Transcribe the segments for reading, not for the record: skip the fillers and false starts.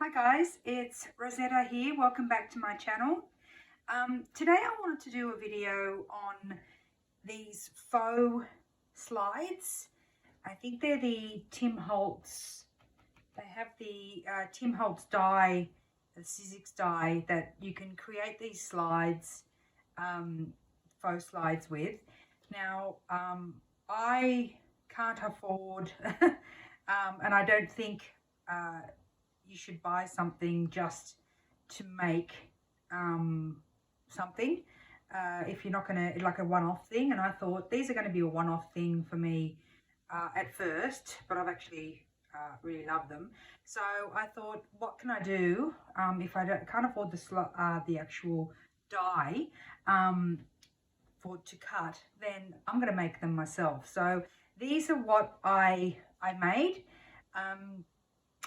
Hi guys, it's Rosetta here. Welcome back to my channel. Today I wanted to do a video on these faux slides. I think they're the Tim Holtz. They have the Tim Holtz die, the Sizzix die that you can create these slides, faux slides with. Now, I can't afford, and I don't think you should buy something just to make something if you're not going to, like a one-off thing. And I thought these are going to be a one-off thing for me at first, but I've actually really loved them. So I thought, what can I do if I can't afford the actual die to cut? Then I'm going to make them myself. So these are what I made.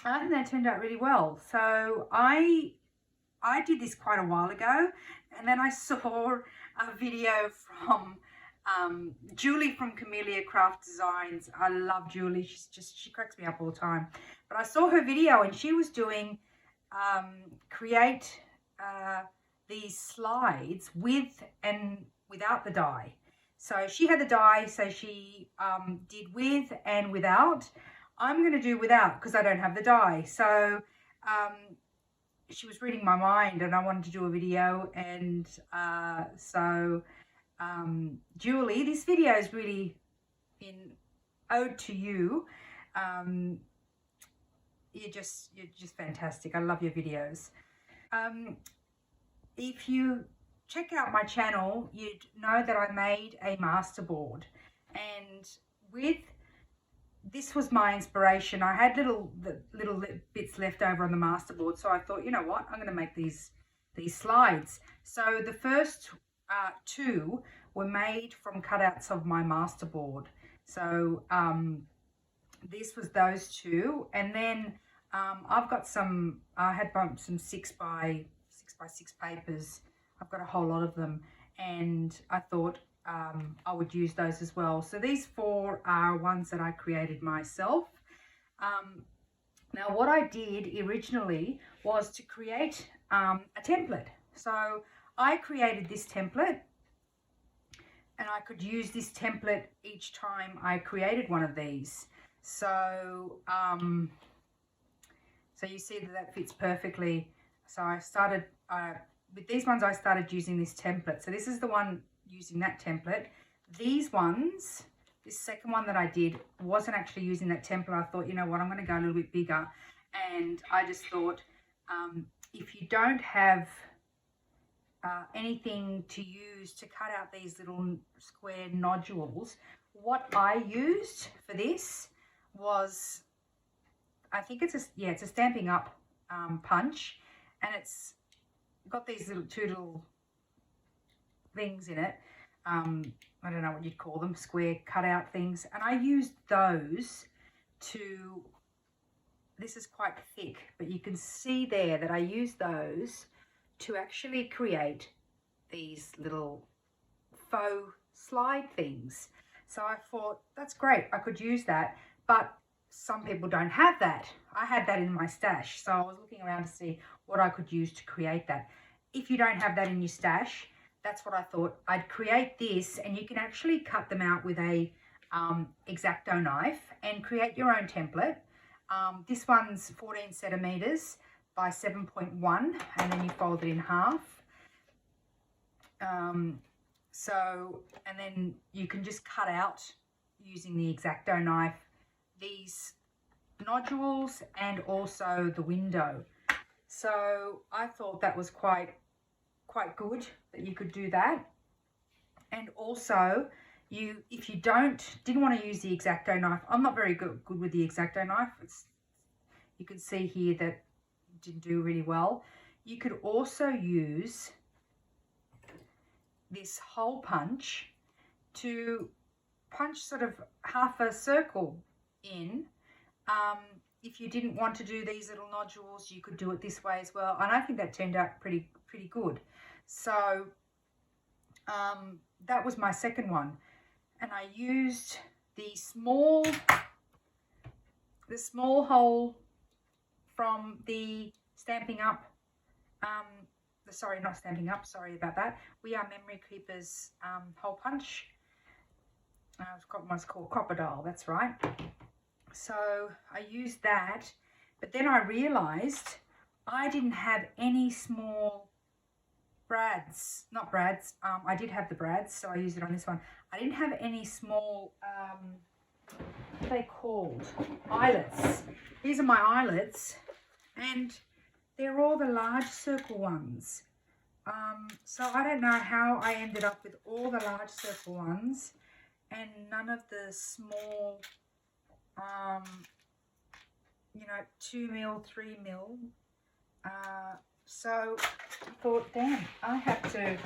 I think they turned out really well. So I did this quite a while ago, and then I saw a video from Julie from Camellia Craft Designs. I love Julie. She cracks me up all the time. But I saw her video, and she was doing create these slides with and without the die. So she had the die, so she did with and without. I'm going to do without because I don't have the die. So she was reading my mind, and I wanted to do a video. And Julie, this video is really in ode to you. You're just fantastic. I love your videos. If you check out my channel, you'd know that I made a masterboard, and this was my inspiration. I had little bits left over on the masterboard, so I thought, you know what, I'm going to make these slides. So the first two were made from cutouts of my masterboard. So this was those two, and then I've got some. I had some 6x6 papers. I've got a whole lot of them, and I thought I would use those as well. So these four are ones that I created myself. Now what I did originally was to create a template. So I created this template, and I could use this template each time I created one of these. So so you see that fits perfectly. So I started with these ones. I started using this template. So this is the one using that template. These ones, this second one that I did, wasn't actually using that template. I thought, you know what, I'm going to go a little bit bigger. And I just thought, if you don't have anything to use to cut out these little square nodules, what I used for this was, I think it's a Stampin' Up punch, and it's got these two little things in it. I don't know what you'd call them, square cutout things, and I used those to, this is quite thick, but you can see there that I used those to actually create these little faux slide things. So I thought, that's great, I could use that, but some people don't have that. I had that in my stash, so I was looking around to see what I could use to create that. If you don't have that in your stash, that's what I thought. I'd create this, and you can actually cut them out with a X-Acto knife and create your own template. This one's 14 centimeters by 7.1, and then you fold it in half. And then you can just cut out using the X-Acto knife these nodules and also the window. So I thought that was quite good that you could do that. And also, if you didn't want to use the X-Acto knife, I'm not very good with the X-Acto knife. You can see here that it didn't do really well. You could also use this hole punch to punch sort of half a circle in. If you didn't want to do these little nodules, you could do it this way as well, and I think that turned out pretty good. So that was my second one, and I used the small hole from the Stamping Up, sorry, not Stamping Up, sorry about that. We Are Memory Keepers hole punch. I've got one's called Crocodile, that's right. So I used that, but then I realized I didn't have any small brads, not brads, I did have the brads, so I used it on this one. I didn't have any small, what are they called? Eyelets. These are my eyelets, and they're all the large circle ones. So I don't know how I ended up with all the large circle ones and none of the small, you know, 2 mil, 3 mil. So I thought, damn, I have to,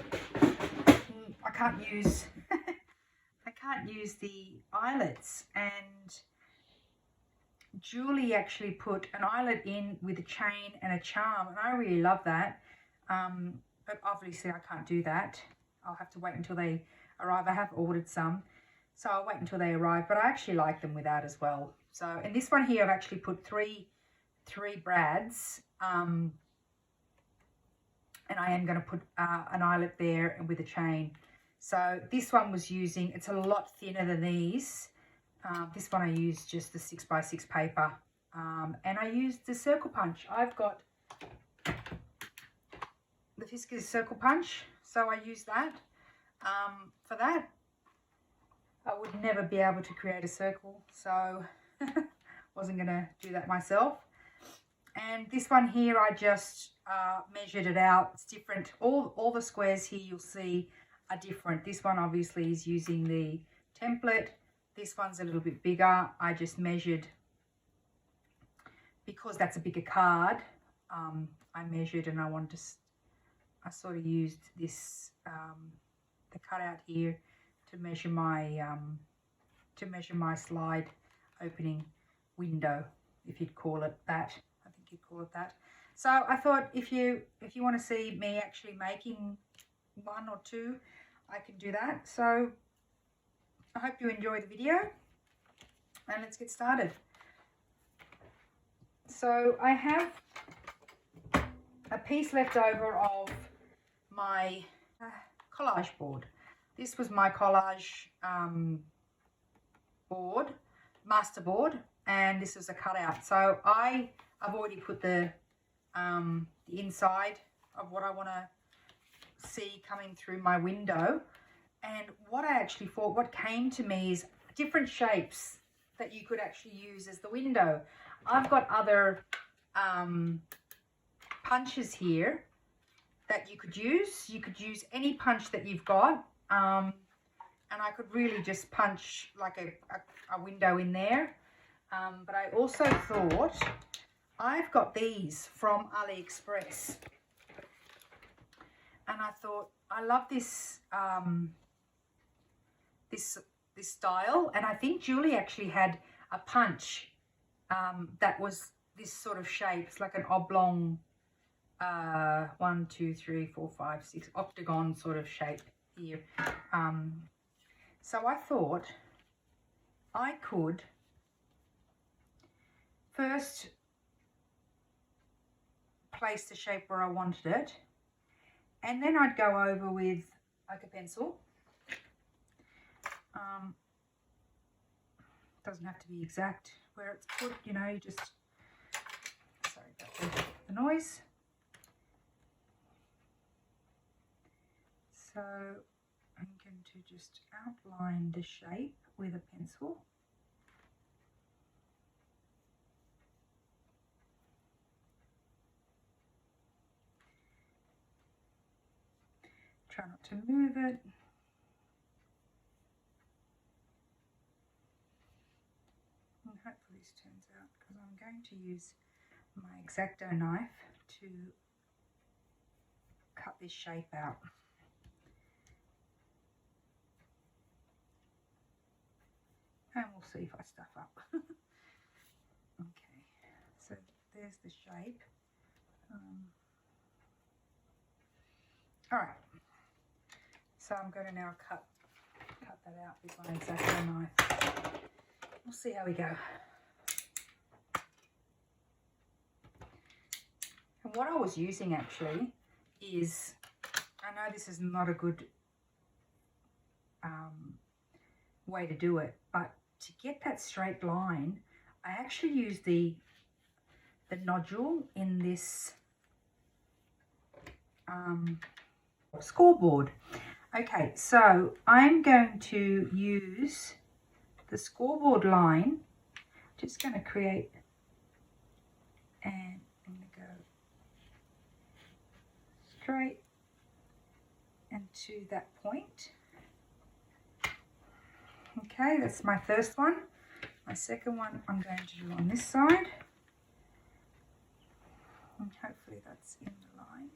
I can't use, I can't use the eyelets. And Julie actually put an eyelet in with a chain and a charm, and I really love that. But obviously I can't do that. I'll have to wait until they arrive. I have ordered some, so I'll wait until they arrive, but I actually like them without as well. So in this one here, I've actually put three brads, and I am going to put an eyelet there with a chain. So this one was using, it's a lot thinner than these. This one I used just the 6x6 paper, and I used the circle punch. I've got the Fiskars circle punch, so I used that. For that, I would never be able to create a circle, so wasn't going to do that myself. And this one here, I just measured it out. It's different. All the squares here you'll see are different. This one obviously is using the template. This one's a little bit bigger. I just measured, because that's a bigger card, I measured, and I sort of used this, the cutout here to measure my slide opening window, if you'd call it that. I think you'd call it that. So I thought if you want to see me actually making one or two, I can do that. So I hope you enjoy the video, and let's get started. So I have a piece left over of my collage board. This was my collage board, master board, and this is a cutout. So I've already put the inside of what I want to see coming through my window. And what I actually thought, what came to me is different shapes that you could actually use as the window. I've got other punches here that you could use. You could use any punch that you've got, and I could really just punch like a window in there. But I also thought, I've got these from AliExpress, and I thought, I love this this style, and I think Julie actually had a punch that was this sort of shape. It's like an oblong 1, 2, 3, 4, 5, 6 octagon sort of shape here. So I thought I could first place the shape where I wanted it, and then I'd go over with like a pencil. Doesn't have to be exact where it's put, you know, you just, sorry about the noise. So I'm going to just outline the shape with a pencil. Try not to move it. And hopefully this turns out, because I'm going to use my X-Acto knife to cut this shape out. And we'll see if I stuff up. Okay, so there's the shape. All right, so I'm going to now cut that out with my X-Acto knife. We'll see how we go. And what I was using actually is, I know this is not a good way to do it, but to get that straight line, I actually use the nodule in this scoreboard. Okay, so I'm going to use the scoreboard line, just going to create, and I'm going to go straight and to that point. Okay, that's my first one. My second one I'm going to do on this side, and hopefully that's in the line.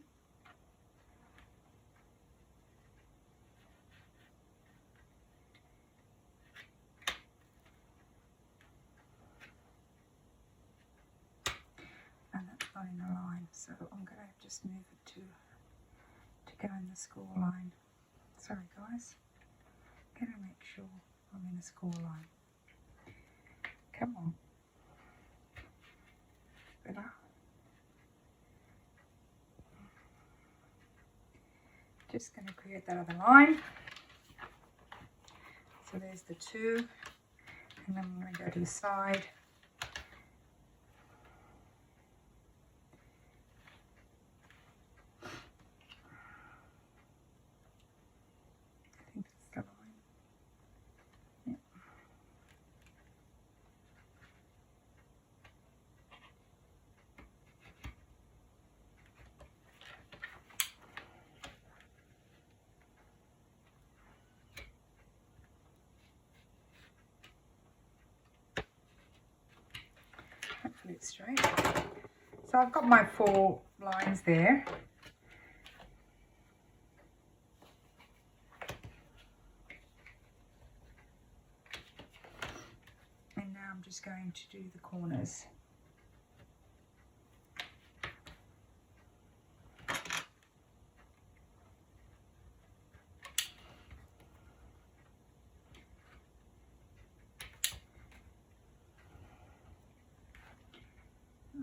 And that's not in the line, so I'm going to just move it to go in the score line. Sorry guys, I'm going to make sure I'm in the score line. Come on. Better. Just going to create that other line. So there's the two, and then I'm going to go to the side. I think that's the line. Yep. Hopefully it's straight. So I've got my 4 lines there. And now I'm just going to do the corners.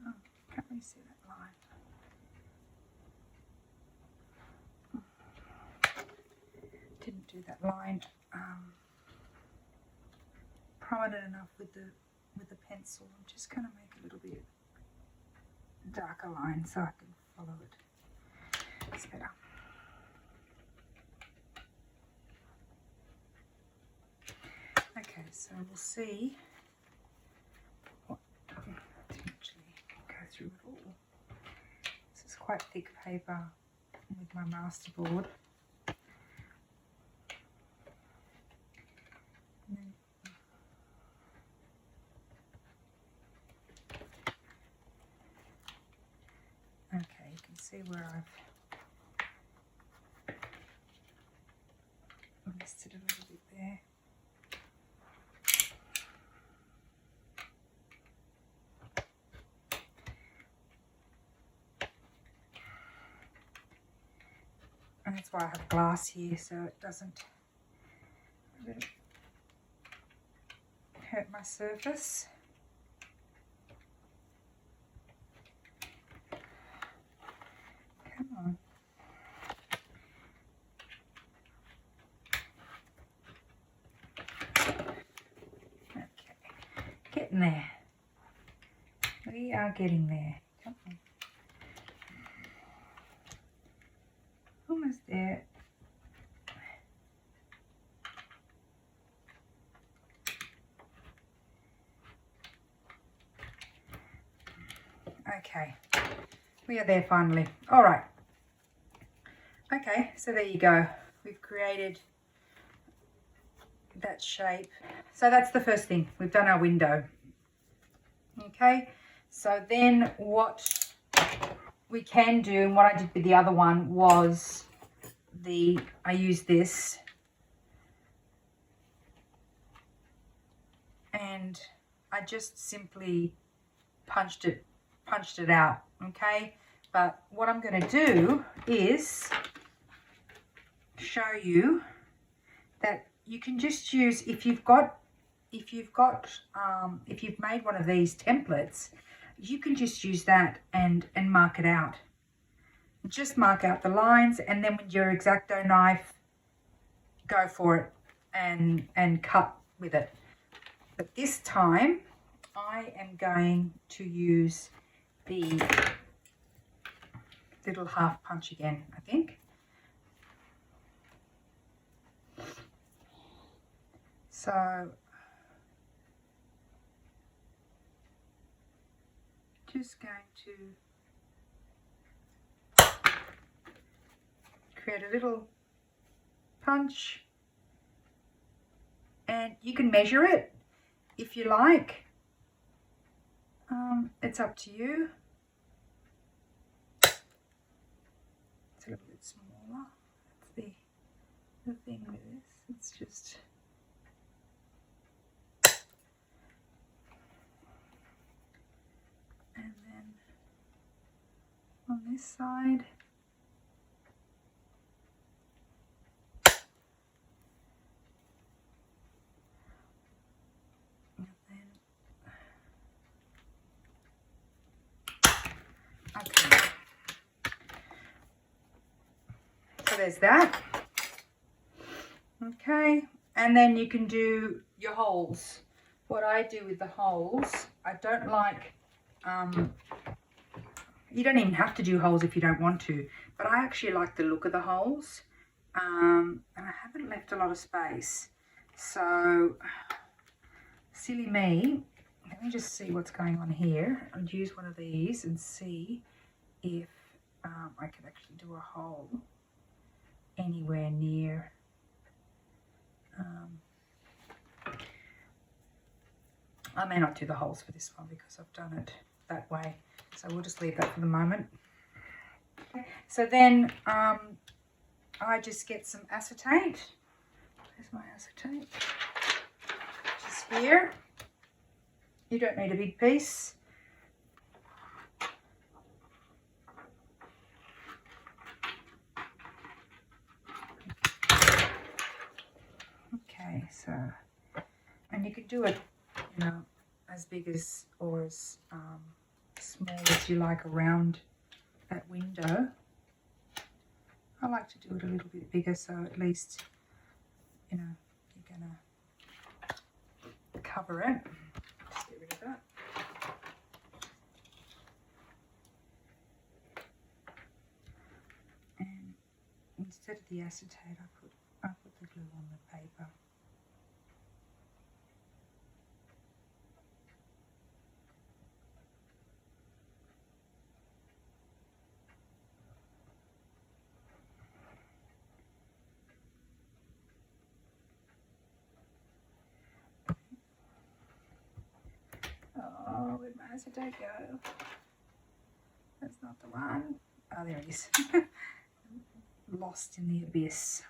Oh, can't really see that line. Didn't do that line prominent enough with the pencil. I'm just going to make a little bit darker line so I can follow it. It's better. Okay, so we'll see what potentially go through it all. This is quite thick paper with my masterboard. Okay, you can see where I've missed it a little bit there. And that's why I have glass here, so it doesn't really hurt my surface. Come on. Okay, getting there. We are getting there. Come on. Almost there. Okay, we are there finally. All right. Okay, so there you go. We've created that shape. So that's the first thing. We've done our window. Okay, so then what we can do, and what I did with the other one was I used this and I just simply punched it out. Okay, but what I'm going to do is show you that you can just use, if you've made one of these templates, you can just use that and mark it out. just mark out the lines, and then with your X-Acto knife, go for it and cut with it. But this time I am going to use the little half punch again, I think. So just going to create a little punch, and you can measure it if you like. It's up to you. It's a little bit smaller. That's the thing with this. It's just and then on this side. Okay, so there's that. Okay, and then you can do your holes. What I do with the holes, I don't like, you don't even have to do holes if you don't want to, but I actually like the look of the holes, and I haven't left a lot of space, so silly me. Let me just see what's going on here. I'd use one of these and see if I could actually do a hole anywhere near. I may not do the holes for this one because I've done it that way. So we'll just leave that for the moment. Okay. So then I just get some acetate. Where's my acetate? Just here. You don't need a big piece. Okay, so, and you could do it, you know, as big as or as small as you like around that window. I like to do it a little bit bigger, so at least, you know, you're gonna cover it. Just get rid of that. And instead of the acetate, I put the glue on the paper. Oh, where'd my acetate go? That's not the one. Oh, there it is. Lost in the abyss.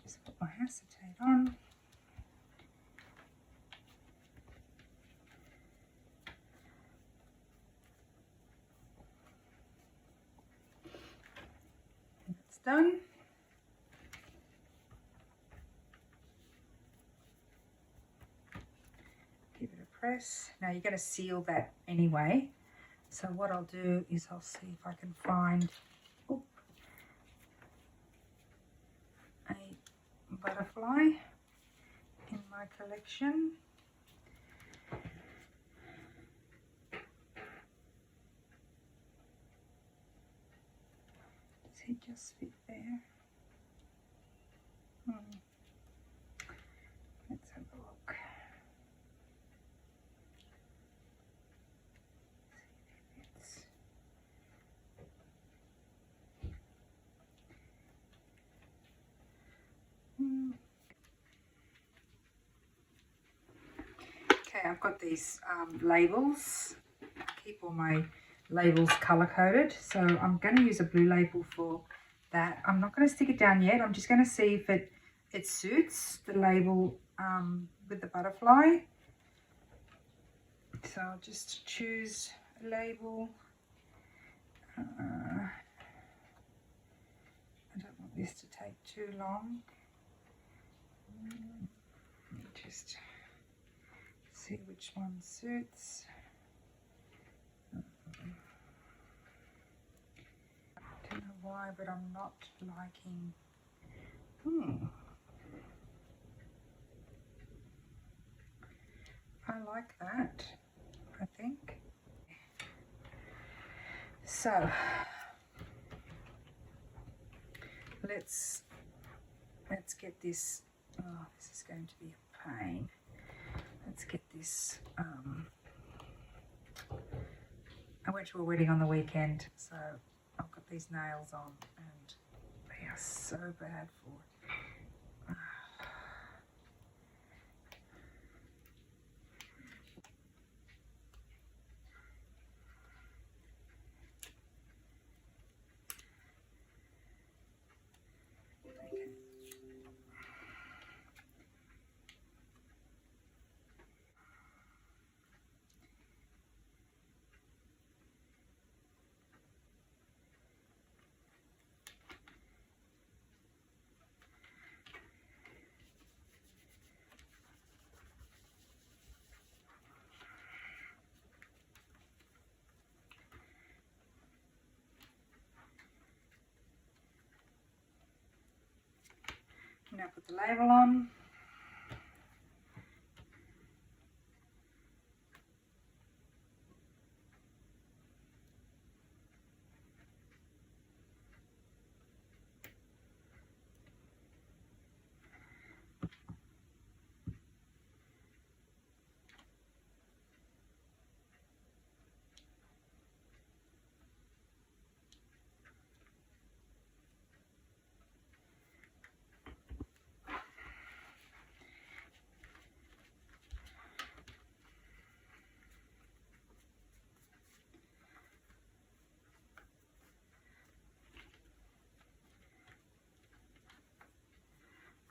Just put my acetate on. And it's done. Give it a press. Now you're going to seal that anyway. So what I'll do is I'll see if I can find a butterfly in my collection. Does he just fit there? Let's have a look. Okay, I've got these labels. I keep all my labels color coded, so I'm going to use a blue label for that. I'm not going to stick it down yet. I'm just going to see if it suits the label with the butterfly. So I'll just choose a label. I don't want this to take too long. Just see which one suits. I don't know why, but I'm not liking. I like that, I think. So let's get this. Oh, this is going to be a pain. Let's get this. I went to a wedding on the weekend, so I've got these nails on and they are so bad for it. Now put the label on.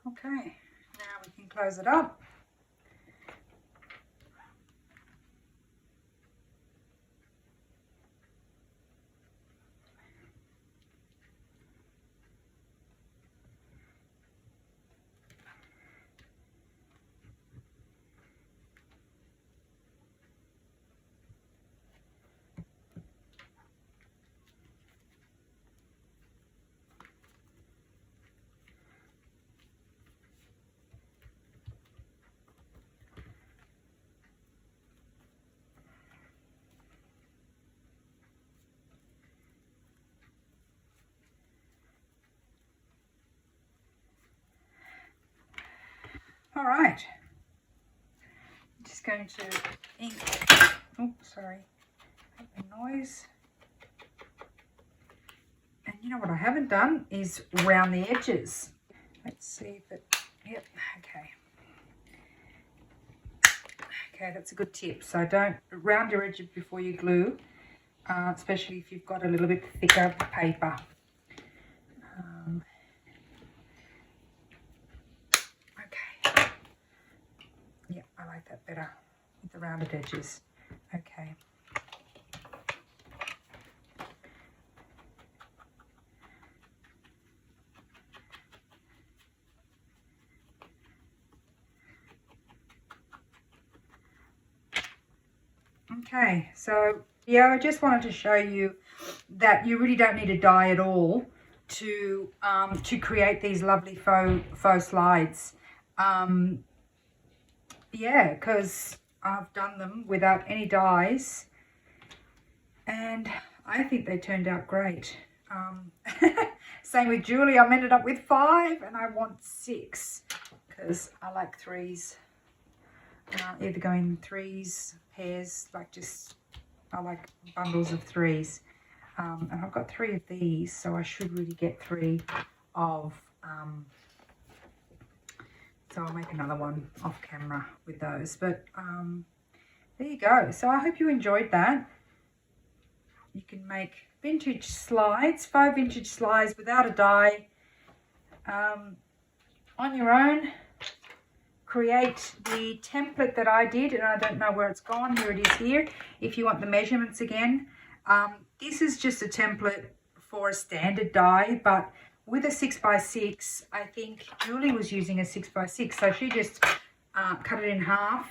Okay, now we can close it up. All right, I'm just going to ink. Oh, sorry, make the noise. And you know what I haven't done is round the edges. Let's see if it. Yep. Okay. Okay, that's a good tip. So don't round your edges before you glue, especially if you've got a little bit thicker paper. Yeah, I like that better with the rounded edges. Okay. Okay, so yeah, I just wanted to show you that you really don't need a die at all to create these lovely faux slides. Yeah, because I've done them without any dies and I think they turned out great. Same with Julie, I ended up with 5 and I want 6 because I like 3s. Either going 3s, pairs, like just, I like bundles of 3s. And I've got 3 of these, so I should really get 3 of, so I'll make another one off camera with those. But there you go. So I hope you enjoyed that. You can make vintage slides, faux vintage slides without a die on your own. Create the template that I did, and I don't know where it's gone. Here it is here. If you want the measurements again, this is just a template for a standard die, but with a 6x6, I think Julie was using a 6x6, so she just cut it in half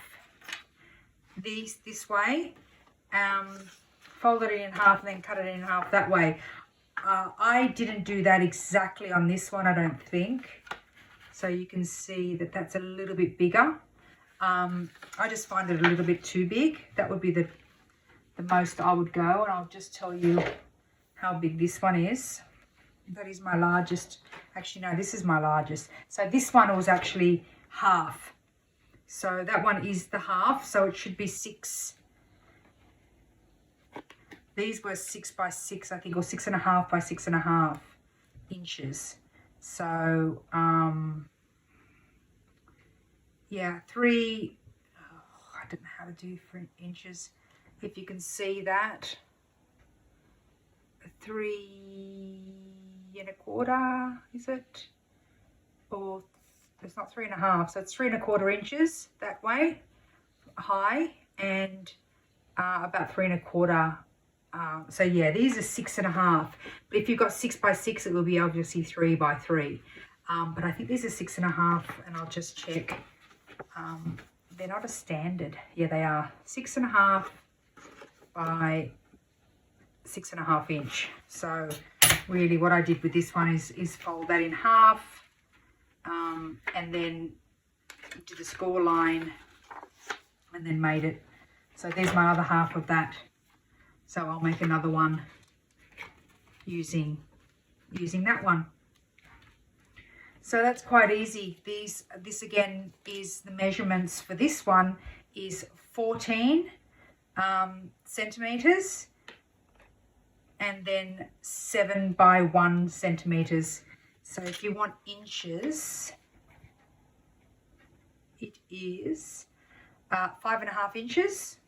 these this way, folded it in half and then cut it in half that way. I didn't do that exactly on this one, I don't think. So you can see that that's a little bit bigger. I just find it a little bit too big. That would be the most I would go, and I'll just tell you how big this one is. That is my largest. Actually, no, this is my largest. So this one was actually half. So that one is the half, so it should be 6. These were 6 by 6, I think, or 6.5 by 6.5 inches. So, yeah, 3, I don't know how to do for inches. If you can see that, 3.25, is it? Or it's not 3.5, so it's 3.25 inches that way high, and about 3.25. So yeah, these are 6.5. But if you've got 6 by 6, it will be obviously 3 by 3. But I think these are 6.5, and I'll just check. They're not a standard. Yeah, they are 6.5 by 6.5 inch. So really what I did with this one is fold that in half, and then did a score line and then made it. So there's my other half of that. So I'll make another one using that one. So that's quite easy. This again is the measurements for this one is 14 centimeters, and then 7 by 1 centimeters. So if you want inches, it is 5.5 inches.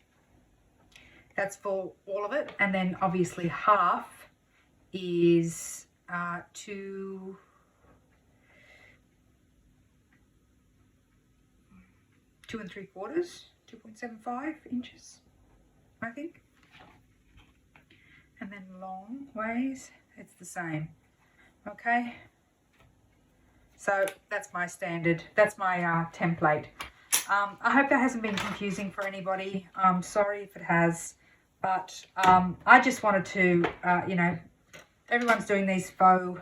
That's for all of it. And then obviously half is 2 3/4, 2.75 inches, I think. And then long ways, it's the same. Okay. So that's my standard, that's my template. I hope that hasn't been confusing for anybody. I'm sorry if it has, but I just wanted to, you know, everyone's doing these faux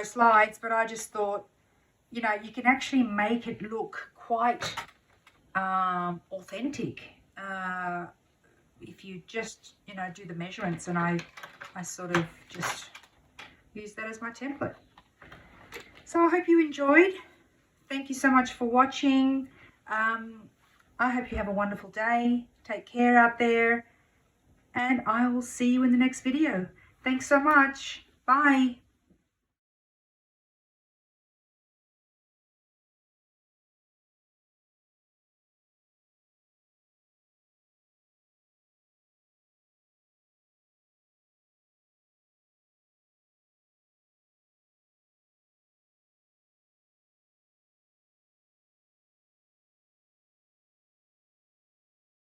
slides, but I just thought, you know, you can actually make it look quite authentic if you just, you know, do the measurements. And I sort of just use that as my template. So I hope you enjoyed. Thank you so much for watching. I hope you have a wonderful day. Take care out there, and I will see you in the next video. Thanks so much. Bye.